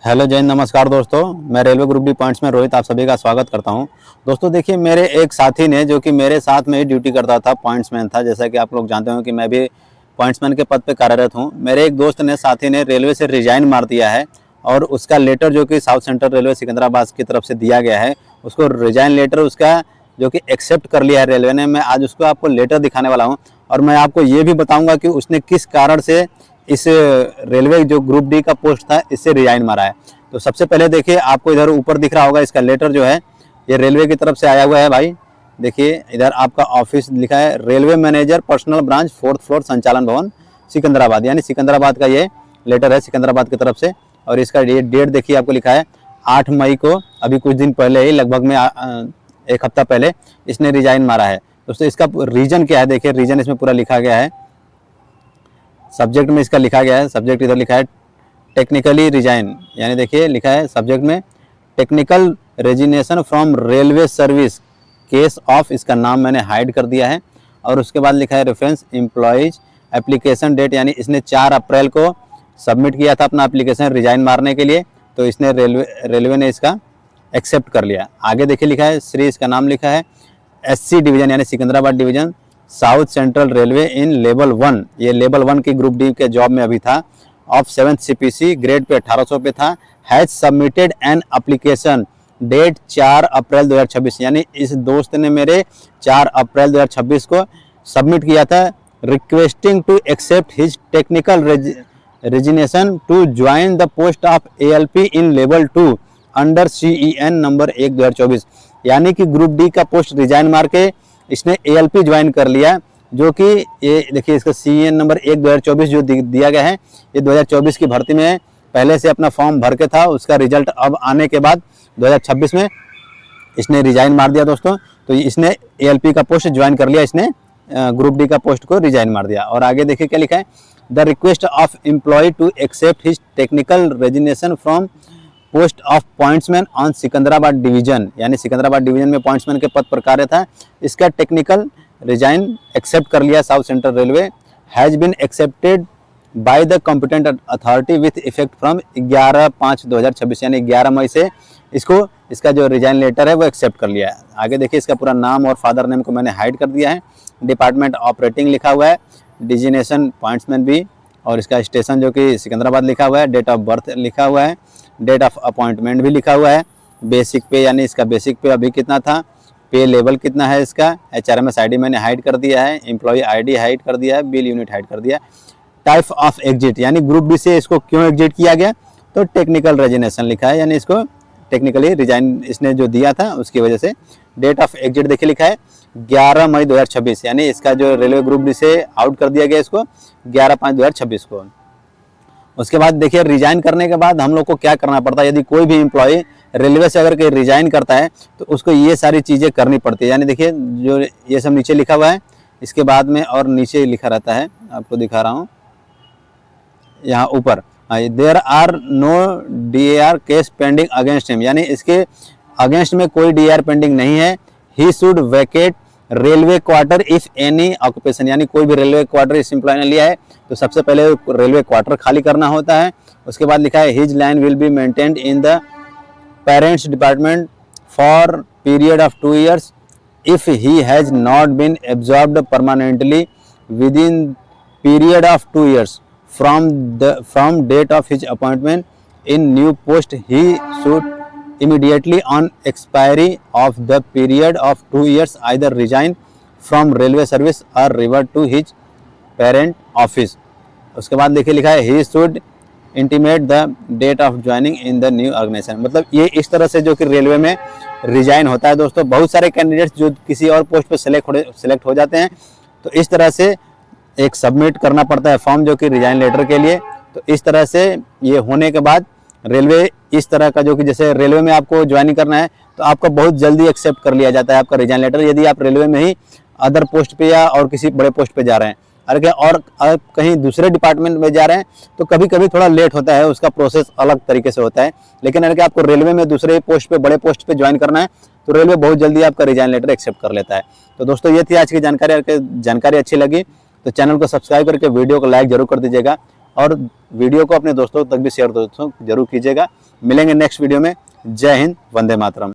Hello जय हिंद, नमस्कार दोस्तों। मैं रेलवे ग्रुप डी पॉइंट्स में रोहित आप सभी का स्वागत करता हूं। दोस्तों देखिए, मेरे एक साथी ने जो कि मेरे साथ में ही ड्यूटी करता था, पॉइंट्समैन था। जैसा कि आप लोग जानते हो कि मैं भी पॉइंट्समैन के पद पे कार्यरत हूं। मेरे एक दोस्त ने, साथी ने रेलवे से रिजाइन मार दिया है और उसका लेटर जो कि साउथ सेंट्रल रेलवे सिकंदराबाद की तरफ से दिया गया है, उसको रिजाइन लेटर उसका जो कि एक्सेप्ट कर लिया है रेलवे ने। मैं आज उसको आपको लेटर दिखाने वाला हूँ और मैं आपको ये भी बताऊँगा कि उसने किस कारण से इस रेलवे जो ग्रुप डी का पोस्ट था इससे रिजाइन मारा है। तो सबसे पहले देखिए, आपको इधर ऊपर दिख रहा होगा, इसका लेटर जो है ये रेलवे की तरफ से आया हुआ है भाई। देखिए इधर आपका ऑफिस लिखा है, railway manager personnel branch 4th floor संचालन भवन सिकंदराबाद, यानी सिकंदराबाद का ये लेटर है सिकंदराबाद की तरफ से। और इसका ये डेट देखिए, आपको लिखा है 8 मई को, अभी कुछ दिन पहले ही, लगभग में एक हफ्ता पहले इसने रिजाइन मारा है। दोस्तों इसका रीजन क्या है, देखिए रीजन इसमें पूरा लिखा गया है, सब्जेक्ट में इसका लिखा गया है। सब्जेक्ट इधर लिखा है टेक्निकली रिजाइन, यानी देखिए लिखा है सब्जेक्ट में technical resignation from railway service case of, इसका नाम मैंने हाइड कर दिया है। और उसके बाद लिखा है रेफरेंस एम्प्लॉयज एप्लीकेशन डेट, यानी इसने 4 अप्रैल को सबमिट किया था अपना एप्लीकेशन रिजाइन मारने के लिए, तो इसने रेलवे ने इसका एक्सेप्ट कर लिया। आगे देखिए लिखा है श्री, इसका नाम लिखा है SC डिवीजन, यानी Secunderabad division, south central railway in level 1, ये लेवल 1 की ग्रुप डी के जॉब में अभी था, of 7th CPC grade pay 1800 पे था। Has submitted an application date 4 April 2026, यानी इस दोस्त ने मेरे 4 अप्रैल 2026 को सबमिट किया था, requesting to accept his technical resignation to join the post of ALP in level 2 under CEN number 1/2024, यानी कि ग्रुप डी का पोस्ट रिजाइन मार के इसने ALP ज्वाइन कर लिया, जो कि ये देखिए इसका CEN नंबर 1/2024 जो दिया गया है, ये 2024 की भर्ती में पहले से अपना फॉर्म भर के था, उसका रिजल्ट अब आने के बाद 2026 में इसने रिजाइन मार दिया दोस्तों। तो इसने ALP का पोस्ट ज्वाइन कर लिया, इसने ग्रुप डी का पोस्ट को रिजाइन मार दिया। और आगे देखिए क्या लिखा है, the request of employ to accept his technical resignation from post of pointsman on Secunderabad division, यानी सिकंदराबाद डिवीजन में पॉइंट्समैन के पद पर कार्य था, इसका टेक्निकल रिजाइन एक्सेप्ट कर लिया South central Railway, has been accepted by the competent authority with effect from 11/5/2026, यानी 11 मई से इसको इसका जो रिजाइन लेटर है वो एक्सेप्ट कर लिया है। आगे देखिए इसका पूरा नाम और फादर नेम को मैंने हाइड कर दिया है, डिपार्टमेंट ऑपरेटिंग लिखा हुआ है, डिजिग्नेशन पॉइंट्समैन भी, और इसका स्टेशन जो कि सिकंदराबाद लिखा हुआ है, डेट ऑफ बर्थ लिखा हुआ है, डेट ऑफ अपॉइंटमेंट भी लिखा हुआ है, बेसिक पे यानी इसका बेसिक पे अभी कितना था, पे लेवल कितना है इसका, HRMS ID मैंने हाइड कर दिया है, एम्प्लॉय ID हाइड कर दिया है, बिल यूनिट हाइड कर दिया है। टाइप ऑफ एग्जिट, यानी ग्रुप डी से इसको क्यों एग्जिट किया गया, तो टेक्निकल रेजिग्नेशन लिखा है, यानी इसको टेक्निकली रिजाइन इसने जो दिया था उसकी वजह से। डेट ऑफ एग्जिट देखिए लिखा है 11 मई 2026, यानी इसका जो रेलवे ग्रुप डी से आउट कर दिया गया इसको 11/5/2026 को। उसके बाद देखिए रिजाइन करने के बाद हम लोग को क्या करना पड़ता है, यदि कोई भी एम्प्लॉय रेलवे से अगर कोई रिजाइन करता है तो उसको ये सारी चीज़ें करनी पड़ती है। यानी देखिए जो ये सब नीचे लिखा हुआ है, इसके बाद में और नीचे लिखा रहता है, आपको दिखा रहा हूँ यहाँ ऊपर, there are no DAR case pending against him, यानी इसके अगेंस्ट में कोई DAR पेंडिंग नहीं है। He should vacate railway quarter if any occupation, यानी कोई भी रेलवे क्वार्टर इस एम्प्लॉय ने लिया है तो सबसे पहले रेलवे क्वार्टर खाली करना होता है। उसके बाद लिखा है his line will be maintained in the parents department for period of 2 years if he has not been absorbed permanently within period of 2 years from date of his appointment in new post. He should immediately on expiry of the period of 2 years either resign from railway service or revert to his parent office. उसके बाद देखिए लिखा है he should intimate the date of joining in the new organisation, मतलब ये इस तरह से जो कि रेलवे में रिजाइन होता है दोस्तों। बहुत सारे कैंडिडेट्स जो किसी और पोस्ट पे सेलेक्ट हो जाते हैं, तो इस तरह से एक सबमिट करना पड़ता है फॉर्म जो कि रिजाइन लेटर के लिए। तो इस तरह से ये होने के बाद रेलवे इस तरह का, जो कि जैसे रेलवे में आपको ज्वाइनिंग करना है तो आपका बहुत जल्दी एक्सेप्ट कर लिया जाता है आपका रिजाइन लेटर, यदि आप रेलवे में ही अदर पोस्ट पे या और किसी बड़े पोस्ट पे जा रहे हैं। अगर क्या और कहीं दूसरे डिपार्टमेंट में जा रहे हैं तो कभी कभी थोड़ा लेट होता है, उसका प्रोसेस अलग तरीके से होता है। लेकिन अगर आपको रेलवे में दूसरे पोस्ट पे, बड़े पोस्ट पे ज्वाइन करना है तो रेलवे बहुत जल्दी आपका रिजाइन लेटर एक्सेप्ट कर लेता है। तो दोस्तों ये थी आज की जानकारी। अगर जानकारी अच्छी लगी तो चैनल को सब्सक्राइब करके वीडियो को लाइक जरूर कर दीजिएगा और वीडियो को अपने दोस्तों तक भी शेयर दोस्तों जरूर कीजिएगा। मिलेंगे नेक्स्ट वीडियो में। जय हिंद, वंदे मातरम।